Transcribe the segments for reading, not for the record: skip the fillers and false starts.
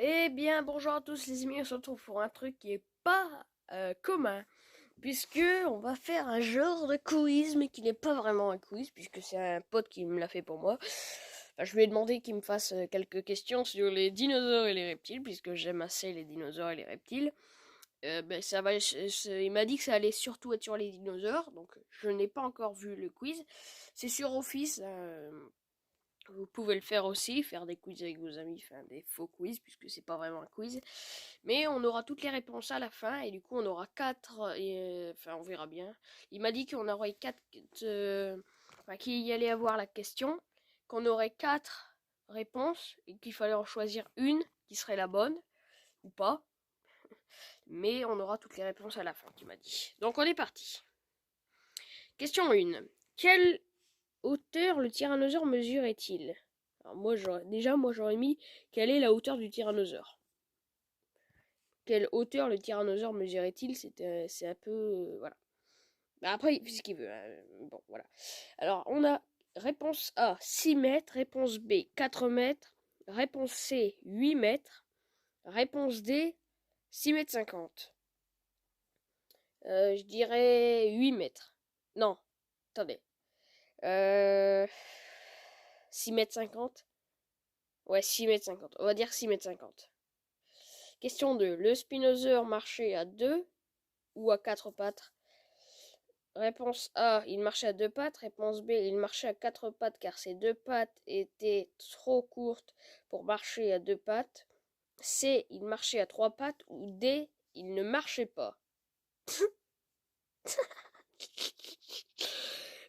Eh bien, bonjour à tous les amis, on se retrouve pour un truc qui est pas commun, puisque on va faire un genre de quiz, mais qui n'est pas vraiment un quiz, puisque c'est un pote qui me l'a fait pour moi. Enfin, je lui ai demandé qu'il me fasse quelques questions sur les dinosaures et les reptiles, puisque j'aime assez les dinosaures et les reptiles. Il m'a dit que ça allait surtout être sur les dinosaures, donc je n'ai pas encore vu le quiz. C'est sur Office. Vous pouvez le faire aussi, faire des quiz avec vos amis, enfin des faux quiz, puisque c'est pas vraiment un quiz. Mais on aura toutes les réponses à la fin, et du coup on aura quatre, enfin on verra bien. Il m'a dit qu'on aurait quatre, enfin qu'il y allait avoir la question, qu'on aurait quatre réponses, et qu'il fallait en choisir une qui serait la bonne, ou pas. Mais on aura toutes les réponses à la fin, tu m'as dit. Donc on est parti. Question 1. Quelle hauteur le tyrannosaure mesurait-il? Alors moi j'aurais mis quelle est la hauteur du tyrannosaure. Quelle hauteur le tyrannosaure mesurait-il? C'est un peu voilà. Bah après il fait ce qu'il veut, hein. Bon voilà. Alors on a réponse A 6 mètres, réponse B 4 mètres, réponse C 8 mètres, réponse D 6 mètres 50. Je dirais 8 mètres. Non, attendez. Euh, 6 mètres 50. Ouais, 6 mètres 50. On va dire 6 mètres 50. Question 2. Le spinosaure marchait à 2 ou à 4 pattes? Réponse A, il marchait à 2 pattes. Réponse B, il marchait à 4 pattes car ses 2 pattes étaient trop courtes pour marcher à 2 pattes. C, il marchait à 3 pattes. Ou D, il ne marchait pas.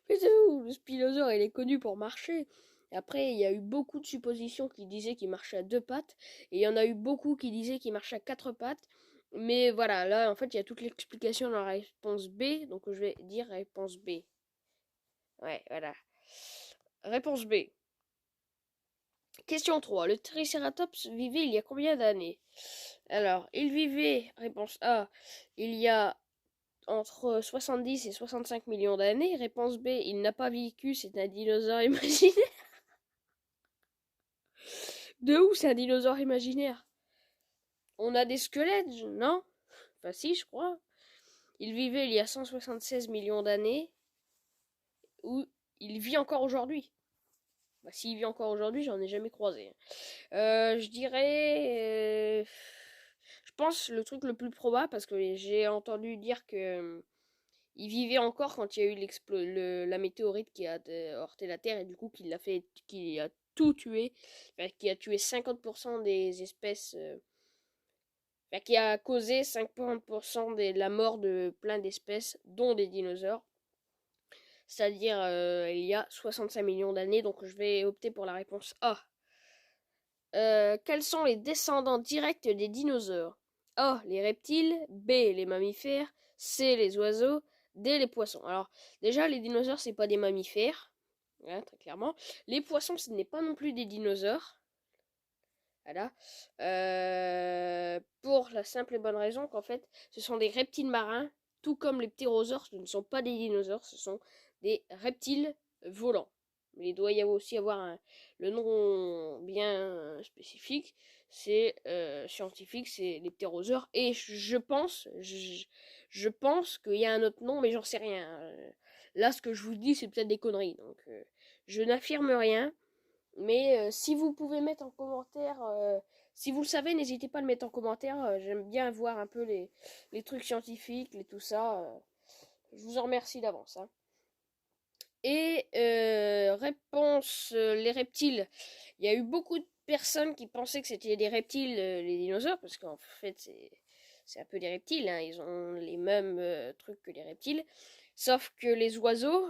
Mais c'est où? Le spinosaure, il est connu pour marcher. Après, il y a eu beaucoup de suppositions qui disaient qu'il marchait à 2 pattes. Et il y en a eu beaucoup qui disaient qu'il marchait à 4 pattes. Mais voilà, là, en fait, il y a toute l'explication dans la réponse B. Donc, je vais dire réponse B. Ouais, voilà. Réponse B. Question 3. Le Triceratops vivait il y a combien d'années? Alors, il vivait, réponse A, il y a entre 70 et 65 millions d'années. Réponse B, il n'a pas vécu, c'est un dinosaure imaginaire. De où c'est un dinosaure imaginaire? On a des squelettes, non? Enfin si, je crois. Il vivait il y a 176 millions d'années, ou il vit encore aujourd'hui. Bah, s'il vit encore aujourd'hui, j'en ai jamais croisé. Je dirais... je pense le truc le plus probable, parce que j'ai entendu dire que il vivait encore quand il y a eu la météorite qui a heurté la Terre et du coup qui a tout tué, enfin, qui a tué 50% des espèces, enfin, qui a causé 50% de la mort de plein d'espèces, dont des dinosaures. C'est-à-dire il y a 65 millions d'années, donc je vais opter pour la réponse A. Quels sont les descendants directs des dinosaures? A. Les reptiles. B. Les mammifères. C. Les oiseaux. D. Les poissons. Alors, déjà, les dinosaures, c'est pas des mammifères. Hein, très clairement. Les poissons, ce n'est pas non plus des dinosaures. Voilà. Pour la simple et bonne raison qu'en fait, ce sont des reptiles marins, tout comme les ptérosaures, ce ne sont pas des dinosaures, ce sont des reptiles volants. Mais il doit y avoir aussi avoir le nom bien spécifique, c'est scientifique, c'est les ptérosaures. Et je pense qu'il y a un autre nom, mais j'en sais rien. Là, ce que je vous dis, c'est peut-être des conneries, donc je n'affirme rien. Mais si vous pouvez mettre en commentaire, si vous le savez, n'hésitez pas à le mettre en commentaire. J'aime bien voir un peu les trucs scientifiques, et tout ça. Je vous en remercie d'avance, hein. Et réponse, les reptiles. Il y a eu beaucoup de personnes qui pensaient que c'était des reptiles, les dinosaures, parce qu'en fait, c'est un peu des reptiles, hein. Ils ont les mêmes trucs que les reptiles. Sauf que les oiseaux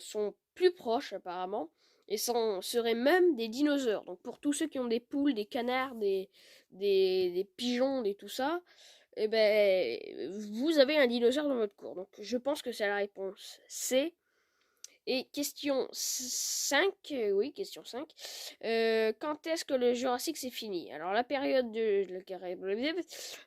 sont plus proches, apparemment, et seraient même des dinosaures. Donc pour tous ceux qui ont des poules, des canards, des pigeons, et tout ça, eh ben, vous avez un dinosaure dans votre cour. Donc je pense que c'est la réponse C. Et question 5, oui, question 5. Quand est-ce que le Jurassique c'est fini? Alors la période de...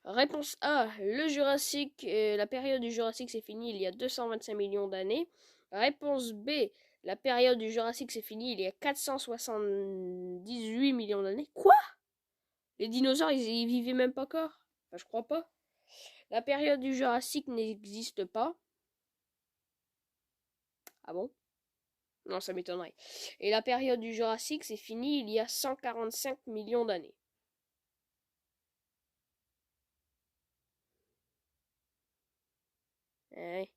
Réponse A, le Jurassique, la période du Jurassique c'est fini il y a 225 millions d'années. Réponse B, la période du Jurassique c'est fini il y a 478 millions d'années. Quoi? Les dinosaures, ils vivaient même pas encore. Enfin, je crois pas. La période du Jurassique n'existe pas. Ah bon? Non, ça m'étonnerait. Et la période du Jurassique, c'est fini il y a 145 millions d'années. Ouais.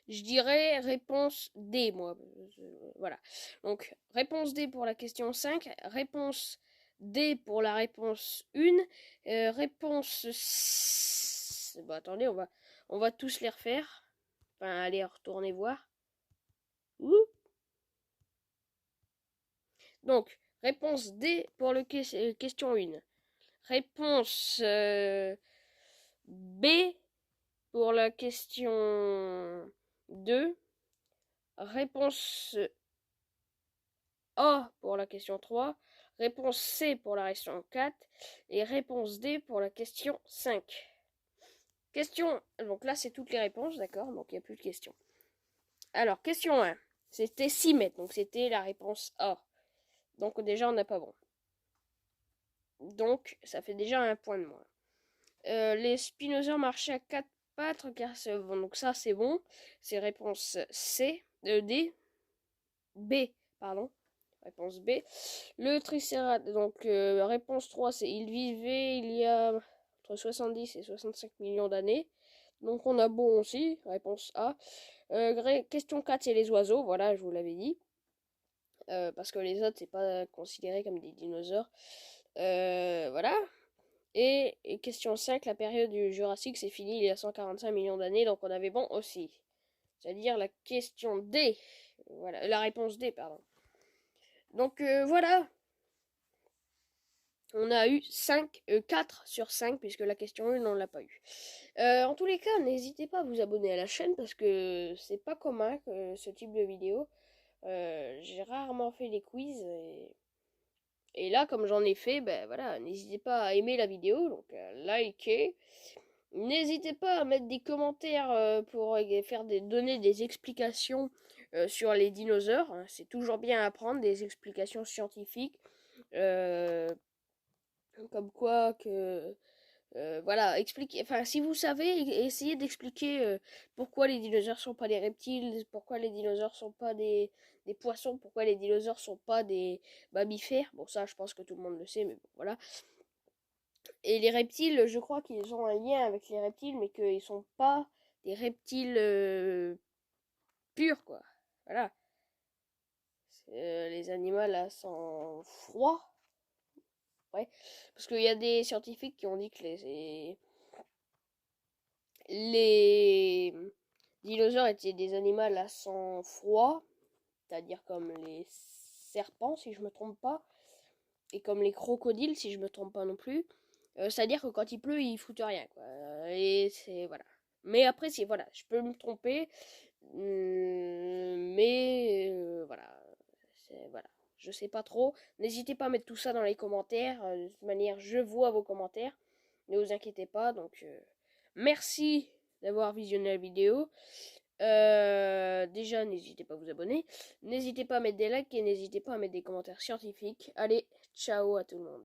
Je dirais réponse D, moi. Voilà. Donc, réponse D pour la question 5. Réponse D pour la réponse 1. Bon, attendez, on va tous les refaire. Enfin, allez, retourner voir. Ouh. Donc, réponse D pour le question 1. Réponse B pour la question 2. Réponse A pour la question 3. Réponse C pour la question 4. Et réponse D pour la question 5. Question. Donc là, c'est toutes les réponses, d'accord? Donc il n'y a plus de questions. Alors, question 1. C'était 6 mètres. Donc c'était la réponse A. Donc déjà, on n'a pas bon. Donc, ça fait déjà un point de moins. Les spinosaures marchaient à 4 pattes, car bon, donc ça c'est bon. C'est réponse C, D, B, pardon. Réponse B. Le tricératop, donc réponse 3, c'est il vivait il y a entre 70 et 65 millions d'années. Donc on a bon aussi, réponse A. Question 4, c'est les oiseaux, voilà, je vous l'avais dit. Parce que les autres, c'est pas considéré comme des dinosaures. Voilà. Et question 5, la période du Jurassique, c'est fini il y a 145 millions d'années, donc on avait bon aussi. C'est-à-dire la question D. Voilà, la réponse D, pardon. Donc voilà. On a eu 4 sur 5, puisque la question 1, on l'a pas eu. En tous les cas, n'hésitez pas à vous abonner à la chaîne, parce que c'est pas commun ce type de vidéo. J'ai rarement fait des quiz, et là, comme j'en ai fait, ben voilà, n'hésitez pas à aimer la vidéo, donc liker. N'hésitez pas à mettre des commentaires pour donner des explications sur les dinosaures. Hein. C'est toujours bien à apprendre, des explications scientifiques. Comme quoi que... voilà, expliquez. Enfin, si vous savez, essayez d'expliquer pourquoi les dinosaures sont pas des reptiles, pourquoi les dinosaures sont pas des poissons, pourquoi les dinosaures sont pas des mammifères. Bon, ça, je pense que tout le monde le sait, mais bon, voilà. Et les reptiles, je crois qu'ils ont un lien avec les reptiles, mais qu'ils sont pas des reptiles purs, quoi. Voilà. Les animaux à sang froid. Ouais. Parce qu'il y a des scientifiques qui ont dit que les dinosaures étaient des animaux à sang froid. C'est-à-dire comme les serpents, si je me trompe pas. Et comme les crocodiles, si je me trompe pas non plus. C'est-à-dire que quand il pleut, ils foutent rien, quoi. Et c'est... Voilà. Mais après, c'est... Voilà, je peux me tromper. Mais... voilà. Voilà. Je sais pas trop. N'hésitez pas à mettre tout ça dans les commentaires. De toute manière, je vois vos commentaires. Ne vous inquiétez pas. Donc, merci d'avoir visionné la vidéo. Déjà, n'hésitez pas à vous abonner. N'hésitez pas à mettre des likes et n'hésitez pas à mettre des commentaires scientifiques. Allez, ciao à tout le monde.